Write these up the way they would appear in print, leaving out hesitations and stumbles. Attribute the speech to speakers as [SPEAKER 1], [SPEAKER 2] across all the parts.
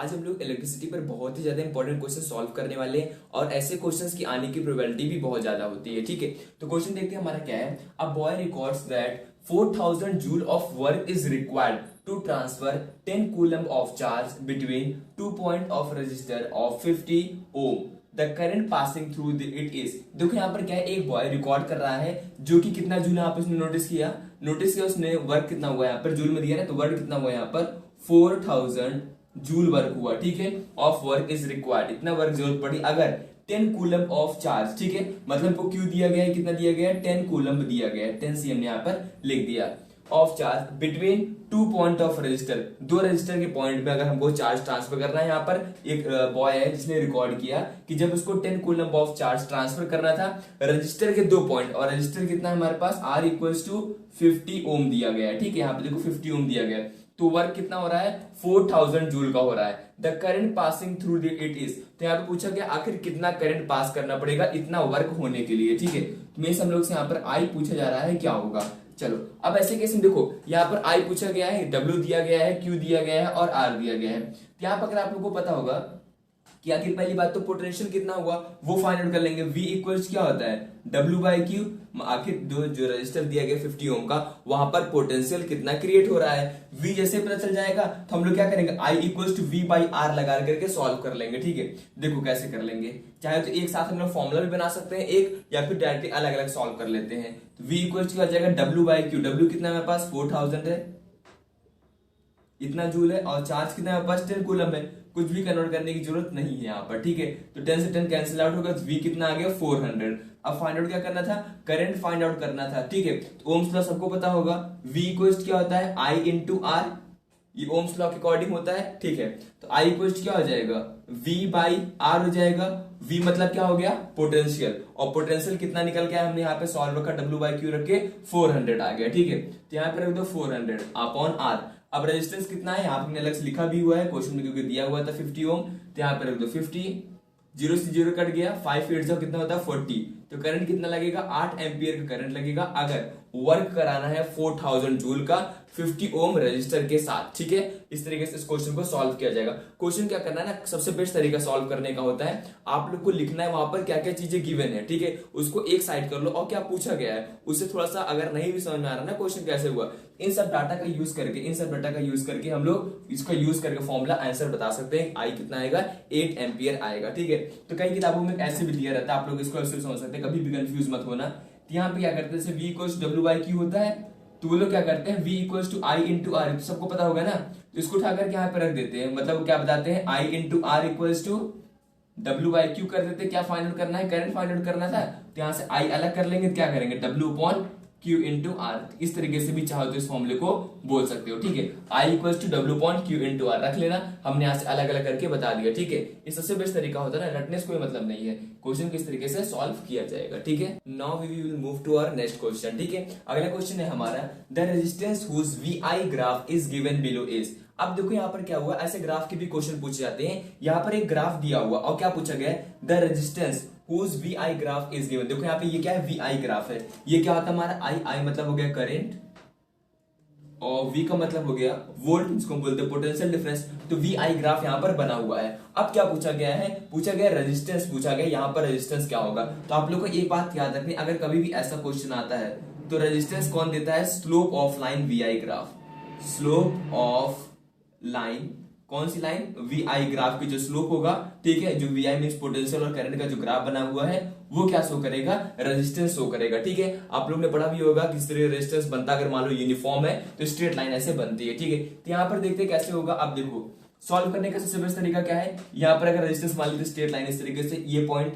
[SPEAKER 1] आज हम लोग इलेक्ट्रिसिटी पर बहुत ही ज्यादा इंपॉर्टेंट क्वेश्चन सॉल्व करने वाले हैं और ऐसे क्वेश्चंस की आने की प्रोबेबिलिटी भी बहुत ज्यादा होती है। ठीक है, तो क्वेश्चन देखते हैं हमारा क्या है। A boy records that 4000 joule of work is required to transfer 10 coulomb of charge between 2 point of register of 50 ohm. The current passing through it is. देखो यहाँ पर क्या है, एक बॉय रिकॉर्ड कर रहा है जो कि कितना जूल यहाँ पर उसने नोटिस किया उसने वर्क कितना हुआ यहाँ पर जूल में दिया ना, तो वर्क कितना हुआ यहाँ पर 4000 जूल वर्क हुआ। ठीक है, ऑफ वर्क इज रिक्वायर्ड, इतना वर्क जरूरत पड़ी अगर 10 कूलम ऑफ चार्ज। ठीक है, मतलब को क्यों दिया गया है, कितना दिया गया है, 10 कूलम दिया गया है, 10 सीएम यहाँ पर लिख दिया of charge between 2 point of register. दो रजिस्टर के पॉइंट में अगर हमको चार्ज ट्रांसफर करना है, यहाँ पर एक बॉय है जिसने रिकॉर्ड किया कि जब उसको 10 कूलम ऑफ चार्ज ट्रांसफर करना था रजिस्टर के 2 पॉइंट, और रजिस्टर कितना है हमारे पास R इक्वल्स टू 50 ओम दिया गया है। ठीक है, यहाँ पे देखो 50 ओम दिया गया है, तो वर्क कितना हो रहा है 4000 जूल का हो रहा है। The current passing through it is, तो यहाँ पे पूछा गया आखिर कितना करंट पास करना पड़ेगा इतना वर्क होने के लिए। ठीक है, तो मेरे हम लोग से यहाँ पर आई पूछा जा रहा है क्या होगा। चलो अब ऐसे केस में देखो यहाँ पर आई पूछा गया है, डब्ल्यू दिया गया है, क्यू दिया गया है और आर दिया गया है। तो यहाँ पर अगर आप लोगों को पता होगा कि आखिर पहली बात तो पोटेंशियल कितना हुआ वो फाइंड आउट कर लेंगे। V इक्वल्स क्या होता है W बाई क्यू। आखिर जो रजिस्टर दिया गया 50 ओम का वहां पर पोटेंशियल कितना क्रिएट हो रहा है V जैसे पता चल जाएगा तो हम लोग क्या करेंगे I equals to V by R लगा करके सॉल्व कर लेंगे। ठीक है, देखो कैसे कर लेंगे, चाहे तो एक साथ हम लोग फॉर्मूला भी बना सकते हैं एक, या फिर डायरेक्टली अलग अलग सॉल्व कर लेते हैं। तो V इक्वल्स क्या हो जाएगा W बाई क्यू। W कितना मेरे पास 4000 है, इतना जूल है, और चार्ज कितना है पास 10 कूलम है। कुछ भी कन्वर्ट करने की जरूरत नहीं है यहाँ पर। ठीक है, तो 10 से 10 कैंसिल आउट होगा, तो V कितना आ गया 400। अब फाइंड आउट क्या करना था, करंट फाइंड आउट करना था। ठीक है, तो ओम्स लॉ सबको पता होगा, V इक्वल्स क्या होता है I इंटू R, ये ओम्स लॉ के अकॉर्डिंग होता है। ठीक है, तो I इक्वल्स क्या हो जाएगा V बाई R हो जाएगा। V मतलब क्या हो गया पोटेंशियल, और पोटेंशियल कितना निकल गया हमने यहाँ पे सॉल्व रखा W बाई क्यू रख के 400 आ गया। ठीक है, तो यहाँ पे रख दो 400 अपॉन R। अब रेजिस्टेंस कितना है यहाँ पे अलग से लिखा भी हुआ है क्वेश्चन में क्योंकि दिया हुआ था 50 ओम, तो यहाँ पे रख दो 50, 0 से 0 कट गया, 5 8 से कितना होता है 40। तो करंट कितना लगेगा 8 एम्पियर का करंट लगेगा अगर वर्क कराना है 4000 जूल का 50 ओम रजिस्टर के साथ। ठीक है, इस तरीके से इस क्वेश्चन को सॉल्व किया जाएगा। क्वेश्चन क्या करना है ना, सबसे बेस्ट तरीका सॉल्व करने का होता है आप लोग को लिखना है वहां पर क्या क्या चीजें गिवन है। ठीक है, उसको एक साइड कर लो और क्या पूछा गया है उससे थोड़ा सा अगर नहीं भी समझ में आ रहा ना क्वेश्चन कैसे हुआ, इन सब डाटा का यूज करके हम लोग इसका यूज करके फॉर्मूला आंसर बता सकते हैं। आई कितना आएगा 8 एम्पियर आएगा। ठीक है, तो कई किताबों में ऐसे भी दिया रहता है, आप लोग इसको ऐसे समझ सकते हैं, कभी भी कंफ्यूज मत होना। तो यहाँ पे क्या करते हैं, जैसे V equals W by Q होता है, तो वो लोग क्या करते हैं V equals to I into R, तो सबको पता होगा ना, तो इसको उठा करके यहाँ पे रख देते हैं, मतलब क्या बताते हैं I into R equals to W by Q कर देते हैं। क्या फाइंड आउट करना है, करंट फाइंड आउट करना था, तो यहाँ से I अलग कर लेंगे, क्या करेंगे W upon Q into R. इस तरीके से भी चाहो तो इस फॉर्मूले को बोल सकते हो। ठीक है, I equals to W upon Q into R रख लेना, हमने यहाँ से अलग अलग करके बता दिया। ठीक है, ये सबसे बेस्ट तरीका होता है ना, रटने से कोई मतलब नहीं है, क्वेश्चन किस तरीके से सॉल्व किया जाएगा। ठीक है, now we will move to our next question. ठीक है, अगला क्वेश्चन है हमारा the resistance whose VI graph is given below is. अब देखो यहाँ पर क्या हुआ, ऐसे ग्राफ के भी क्वेश्चन पूछे जाते हैं। यहाँ पर एक ग्राफ दिया हुआ और क्या पूछा गया है, the resistance whose VI graph is given. देखो यहाँ पे ये क्या है, VI ग्राफ है, ये क्या होता है हमारा I मतलब हो गया करंट, और V का मतलब हो गया वोल्ट, जिसको बोलते हैं पोटेंशियल डिफरेंस। तो VI ग्राफ यहाँ पर बना हुआ है। अब क्या पूछा गया है, पूछा गया रेजिस्टेंस, पूछा गया यहाँ पर रेजिस्टेंस क्या होगा। तो आप लोग को एक बात याद रखनी, अगर कभी भी ऐसा क्वेश्चन आता है तो रेजिस्टेंस कौन देता है, slope of line VI graph. Slope of line, कौन सी लाइन, VI ग्राफ की जो स्लोप होगा। ठीक है, जो VI मींस पोटेंशियल और करंट का जो ग्राफ बना हुआ है वो क्या शो करेगा, रेजिस्टेंस शो करेगा। ठीक है, आप लोग ने पढ़ा भी होगा किस तरह रेजिस्टेंस बनता, अगर मान लो यूनिफॉर्म है तो स्ट्रेट लाइन ऐसे बनती है। ठीक है, तो यहाँ पर देखते हैं कैसे होगा। अब देखो सॉल्व करने का सबसे बेस्ट तरीका क्या है, यहाँ पर अगर रेजिस्टेंस मान लीजिए स्ट्रेट लाइन इस तरीके से, ये पॉइंट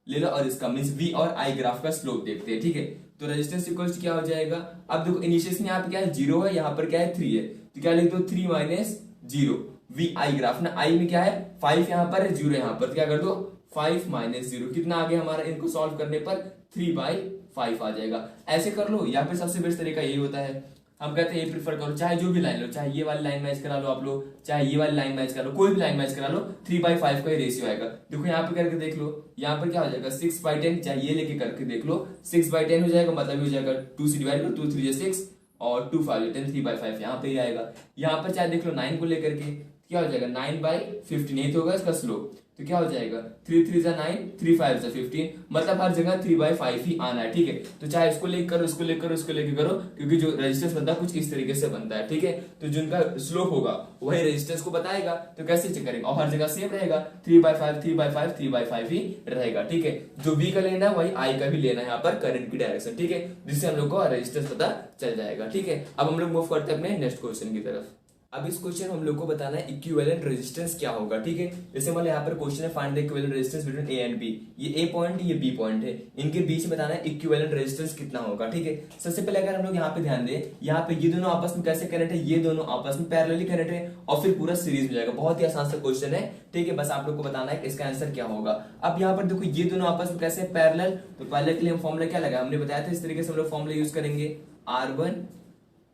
[SPEAKER 1] ले लो और इसका मींस V और I ग्राफ का स्लोप देखते हैं। ठीक है, तो रेजिस्टेंस इक्वल्स क्या हो जाएगा, अब देखो इनिशियल यहाँ पे क्या है 0 है, यहाँ पर क्या है 3 है, तो क्या लिख दो 3 माइनस 0 VI ग्राफ ना, I में क्या है 5 यहाँ पर है, 0 यहाँ पर, तो क्या कर दो 5 माइनस 0, कितना आ गया हमारा, इनको सॉल्व करने पर 3/5 आ जाएगा। ऐसे कर लो, या फिर सबसे बेस्ट तरीका यही होता है, हम कहते हैं ये प्रीफर करो, चाहे जो भी लाइन लो, चाहे ये वाली लाइन मैच करा लो आप लोग, चाहे ये वाली लाइन मैच करा लो, कोई भी लाइन मैच करा लो, 3/5 का ही रेशियो आएगा। देखो यहाँ पे करके देख लो, यहाँ पर क्या हो जाएगा 6/10, चाहे ये लेके करके देख लो 6/10 हो जाएगा, मतलब हो जाएगा 2 से डिवाइड करो, 2 3 6 और 2 5 10, 3/5 यहाँ पे ही आएगा। यहाँ पर चाहे देख लो 9 को लेकर के, क्या हो जाएगा 9/15, यही तो होगा इसका स्लोप। तो क्या हो जाएगा 3 3 जा 9, 3 5 जा 15, मतलब हर जगह 3/5 ही आना है, ठीक है। तो चाहे इसको लेकर करो, इसको लेकर करो, इसको लेकर करो, क्योंकि जो रेजिस्टेंस बनता है कुछ इस तरीके से बनता है, ठीक है। तो जिनका स्लोप होगा वही रेजिस्टेंस को बताएगा, तो कैसे चेक करेंगे, और हर जगह सेम रहेगा 3/5 3/5 3/5 ही रहेगा, ठीक है। जो V का लेना है वही I का भी लेना है यहाँ पर करंट की डायरेक्शन, ठीक है, जिससे हम लोग को रेजिस्टेंस पता चल जाएगा, ठीक है। अब हम लोग मूव करते हैं अपने नेक्स्ट क्वेश्चन की तरफ। अब इस क्वेश्चन हम लोग को बताना है इक्विवेलेंट रेजिस्टेंस क्या होगा, ठीक है। जैसे मान लो यहाँ पर क्वेश्चन है find the equivalent resistance between A and B, ये ए पॉइंट ये बी पॉइंट है, इनके बीच में बताना है इक्विवेलेंट रेजिस्टेंस कितना होगा, ठीक है। सबसे पहले अगर हम लोग यहाँ पे ध्यान दें, यहाँ पे ये दोनों आपस में कैसे कनेक्ट है, ये दोनों आपस में पैरेलली कनेक्ट है, और फिर पूरा सीरीज में जाएगा। बहुत ही आसान सा क्वेश्चन है, ठीक है, बस आप लोग को बताना है इसका आंसर क्या होगा। अब यहाँ पर देखो ये दोनों आपस में कैसे पैरेलल, तो पहले के लिए हम फॉर्मूला क्या लगा, हमने बताया था इस तरीके से हम लोग फॉर्मूला यूज करेंगे R1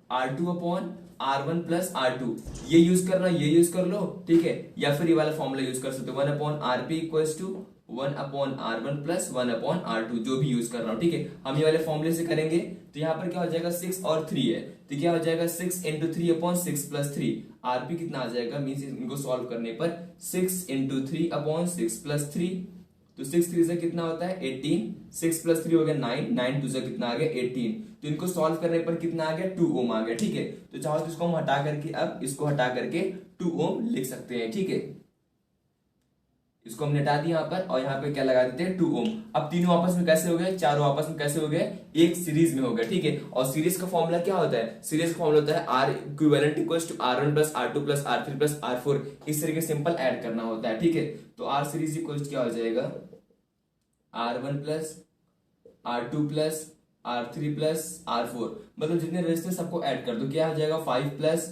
[SPEAKER 1] R2 upon R1 plus R2, ये यूज करना, ये यूज कर लो, ठीक है, या फिर ये वाला फॉर्मूला यूज कर सकते हो 1/RP equals to 1/R1 plus 1/R2, जो भी यूज कर रहा हूं, ठीक है। हम ये वाले फॉर्मूले से करेंगे तो यहाँ पर क्या हो जाएगा 6 और 3 है, तो क्या हो जाएगा 6 × 3/6 + 3, RP कितना आ जाएगा, मीन्स इनको सॉल्व करने पर 6 × 3/6 + 3, तो 6 3 से कितना होता है 18, 6 + 3 हो गया 9, 9 2 से कितना आ गया 18, तो इनको सॉल्व करने पर कितना आ गया 2 ओम आ गया, ठीक है। तो चाहो तो इसको हम हटा करके, अब इसको हटा करके 2 ओम लिख सकते हैं, ठीक है। इसको हमने हटा दिया यहाँ पर, और यहाँ पे क्या लगा देते हैं 2 ओम। अब तीनों आपस में कैसे हो गए, चारों आपस में कैसे हो गए, एक सीरीज में हो गए, ठीक है। और सीरीज का फॉर्मूला क्या होता है, सीरीज का फॉर्मूला होता है R equivalent equals to R1 + R2 + R3 + R4, इस तरीके सिंपल ऐड करना होता है, ठीक है। तो R सीरीज इक्वल्स क्या हो जाएगा R1 + R2 + R3 + R4, मतलब जितने रेजिस्टेंस सबको ऐड कर दो, क्या हो जाएगा 5 +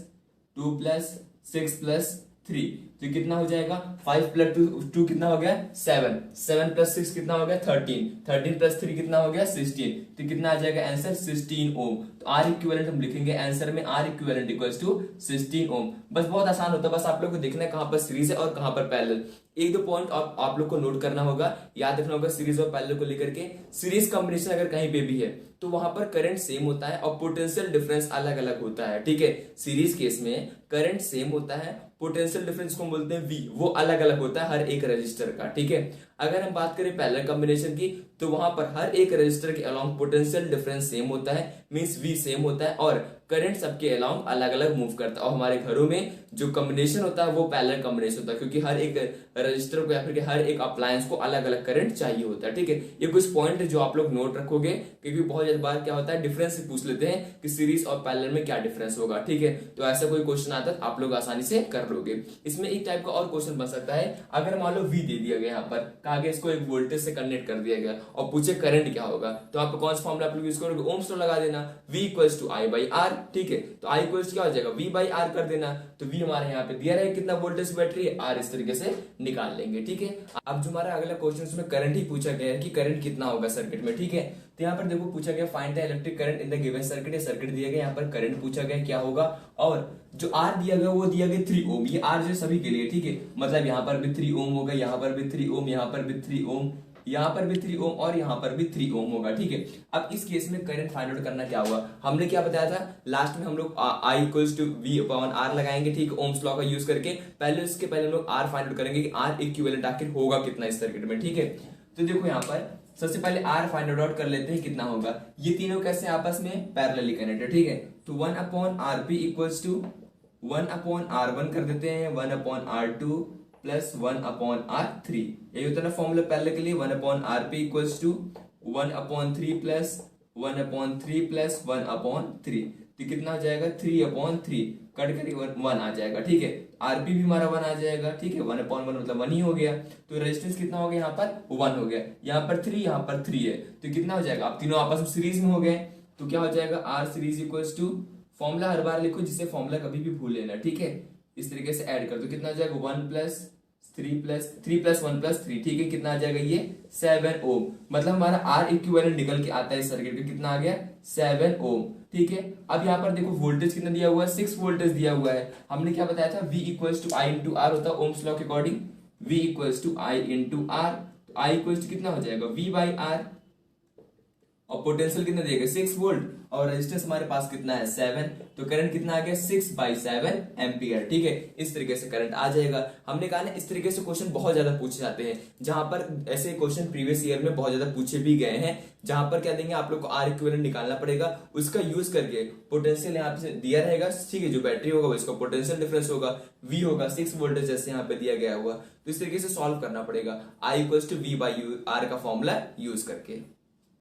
[SPEAKER 1] 2 + 6 + 3, तो कितना हो जाएगा 5 + 2 कितना हो गया 7, 7 + 6 कितना हो गया 13, 13 + 3 कितना हो गया 16, तो कितना आ जाएगा आंसर 16 ओम। तो R इक्विवेलेंट हम लिखेंगे आंसर में, R इक्विवेलेंट इक्वल्स टू 16 ओम। बस बहुत आसान होता है, बस आप लोग को देखना है कहां पर सीरीज है और कहां पर पैरेलल। एक दो पॉइंट आप लोग को नोट करना होगा, याद रखना होगा सीरीज और पैरेलल को लेकर के। सीरीज कॉम्बिनेशन अगर कहीं पे भी है तो वहां पर करंट सेम होता है और पोटेंशियल डिफरेंस अलग अलग होता है, ठीक है। सीरीज केस में करंट सेम होता है, पोटेंशियल डिफरेंस को हम बोलते हैं V, वो अलग अलग होता है हर एक रजिस्टर का, ठीक है। अगर हम बात करें पैरेलल कॉम्बिनेशन की, तो वहां पर हर एक रजिस्टर के अलोंग पोटेंशियल डिफरेंस सेम होता है, मींस V सेम होता है, और करंट सबके अलोंग अलग अलग मूव करता है। और हमारे घरों में जो कॉम्बिनेशन होता है वो पैरेलल कॉम्बिनेशन होता है, क्योंकि हर एक रजिस्टर को या फिर हर एक अप्लायंस को अलग अलग करंट चाहिए होता है, ठीक है। ये कुछ पॉइंट है जो आप लोग नोट रखोगे, क्योंकि बहुत ज्यादा बार क्या होता है डिफरेंस पूछ लेते हैं कि सीरीज और पैरेलल में क्या डिफरेंस होगा, ठीक है। तो ऐसा कोई क्वेश्चन आता है आप लोग आसानी से कर लोगे। इसमें एक टाइप का और क्वेश्चन बन सकता है, अगर मान लो V दे दिया गया, यहाँ पर कहा गया इसको एक वोल्टेज से कनेक्ट कर दिया गया और पूछे करंट क्या होगा, तो आप कौन सा फॉर्मूला आप लोग यूज करोगे, ओम्स लॉ लगा देना, V = I/R, ठीक है। तो I = क्या हो जाएगा V/R कर देना, तो V हमारे यहाँ पे दिया रहे कितना वोल्टेज बैटरी है, R इस तरीके से निकाल लेंगे, ठीक है। अब जो हमारा अगला क्वेश्चन उसमें करंट ही पूछा गया है कि करंट कितना होगा सर्किट में, ठीक है। तो यहाँ पर देखो पूछा गया find the electric current in the given circuit, circuit दिया गया, यहाँ पर करंट पूछा गया क्या होगा, और जो R दिया गया वो दिया गया 3 ओम, ये R जो सभी के लिए, ठीक है, मतलब यहाँ पर भी 3 ओम होगा, यहाँ पर भी 3 ओम, यहाँ पर भी 3 ओम, यहाँ पर भी 3 ओम और यहाँ पर भी 3 ओम होगा, ठीक है। अब इस केस में करंट फाइंड आउट करना क्या हुआ, हमने क्या बताया था लास्ट में, हम लोग I = V/R लगाएंगे, ठीक है, ओम्स लॉ का यूज करके। पहले इसके पहले हम लोग R फाइंड आउट करेंगे कि R इक्विवेलेंट आखिर होगा कितना इस सर्किट में, ठीक है। तो देखो यहाँ पर सबसे पहले R फाइंड आउट कर लेते हैं कितना होगा, ये तीनों कैसे आपस में पैरेलली कनेक्टेड, ठीक है। तो 1/RP इक्वल्स टू 1/R1 कर देते हैं, 1/R2 प्लस 1/R3, यही होता है ना फॉर्मूला पहले के लिए, 1/RP equals to 1/3 plus 1/3 plus 1/3, तो कितना आ जाएगा 3/3, कट करके 1 आ जाएगा, ठीक है। आरपी भी हमारा 1 आ जाएगा, ठीक है, 1/1 मतलब 1 ही हो गया। तो रेजिस्टेंस कितना हो गया यहाँ पर 1 हो गया, यहाँ पर 3, यहाँ पर 3 है, तो कितना हो जाएगा, अब तीनों आपस में सीरीज में हो गए, तो क्या हो जाएगा R series equals to, formula हर बार लिखो जिससे फॉर्मूला कभी भी भूल लेना, ठीक है। इस तरीके से ऐड कर दो, कितना हो जाएगा 1 + 3 + 1 + 3, ठीक है, कितना आ जाएगा ये 7 ओम, मतलब हमारा आर इक्विवेलेंट निकल के आता है इस सर्किट का, कितना आ गया 7 ओम, ठीक है। अब यहाँ पर देखो वोल्टेज कितना दिया हुआ है, 6 वोल्टेज दिया हुआ है। हमने क्या बताया था V = I × R होता है ओम्स लॉ के अकॉर्डिंग, V = I × R, तो I = कितना हो जाएगा V/R, और पोटेंशियल कितना दिया गया 6 वोल्ट, और रेजिस्टेंस हमारे पास कितना है 7, तो करंट कितना आ गया 6/7 एम्पियर। ठीक है, इस तरीके से करंट आ जाएगा। हमने कहा ना इस तरीके से क्वेश्चन बहुत ज्यादा पूछे जाते हैं, जहां पर ऐसे क्वेश्चन प्रीवियस ईयर में बहुत ज्यादा पूछे भी गए हैं, जहां पर क्या देंगे आप लोग को आर इक्विवेलेंट निकालना पड़ेगा, उसका यूज करके पोटेंशियल यहाँ पे दिया रहेगा, ठीक है, जो बैटरी होगा उसका पोटेंशियल डिफरेंस होगा, V होगा 6 वोल्टेज जैसे यहाँ पे दिया गया होगा, तो इस तरीके से सॉल्व करना पड़ेगा I = V/R का फॉर्मूला यूज करके।